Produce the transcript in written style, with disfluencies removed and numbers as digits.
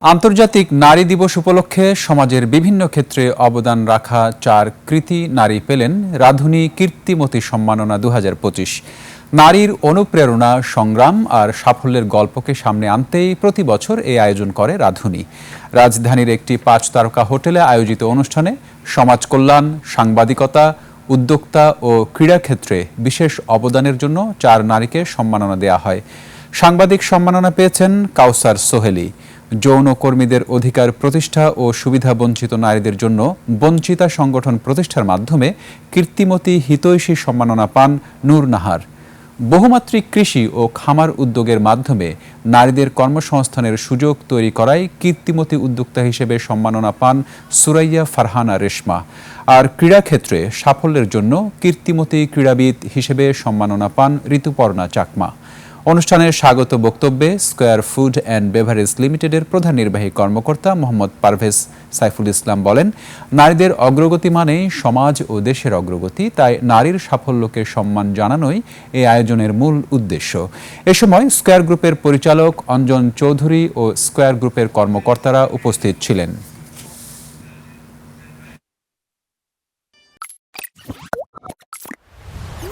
আন্তর্জাতিক নারী দিবস উপলক্ষে সমাজের বিভিন্ন ক্ষেত্রে অবদান রাখা 4 কৃতি নারী পেলেন রাধুনী কীর্তিমতী সম্মাননা 2025। নারীর অনুপ্রেরণা, সংগ্রাম আর সাফল্যের গল্পকে সামনে আনতেই প্রতি বছর এই আয়োজন করে রাধুনী। রাজধানীর একটি 5 তারকা হোটেলে আয়োজিত অনুষ্ঠানে সমাজ কল্যাণ, সাংবাদিকতা, উদ্যোক্তা ও ক্রীড়াক্ষেত্রে বিশেষ অবদানের জন্য 4 নারীকে সম্মাননা দেওয়া হয়। সাংবাদিক সম্মাননা পেয়েছেন কাউসার সোহেলি। যৌন কর্মীদের অধিকার প্রতিষ্ঠা ও সুবিধাবঞ্চিত নারীদের জন্য বঞ্চিতা সংগঠন প্রতিষ্ঠার মাধ্যমে কীর্তিমতী হিতৈষী সম্মাননা পান নূর নাহার। বহুমাত্রিক কৃষি ও খামার উদ্যোগের মাধ্যমে নারীদের কর্মসংস্থানের সুযোগ তৈরি করায় কীর্তিমতী উদ্যোক্তা হিসেবে সম্মাননা পান সুরাইয়া ফারহানা রেশমা। আর ক্রীড়াক্ষেত্রে সাফল্যের জন্য কীর্তিমতী ক্রীড়াবিদ হিসেবে সম্মাননা পান ঋতুপর্ণা চাকমা। অনুষ্ঠানে স্বাগত বক্তব্যে স্কয়ার ফুড অ্যান্ড বেভারেজ লিমিটেডের প্রধান নির্বাহী কর্মকর্তা মোহাম্মদ পারভেজ সাইফুল ইসলাম বলেন, নারীদের অগ্রগতি মানেই সমাজ ও দেশের অগ্রগতি, তাই নারীর সাফল্যকে সম্মান জানানোই এই আয়োজনের মূল উদ্দেশ্য। এ সময় স্কয়ার গ্রুপের পরিচালক অঞ্জন চৌধুরী ও স্কয়ার গ্রুপের কর্মকর্তারা উপস্থিত ছিলেন।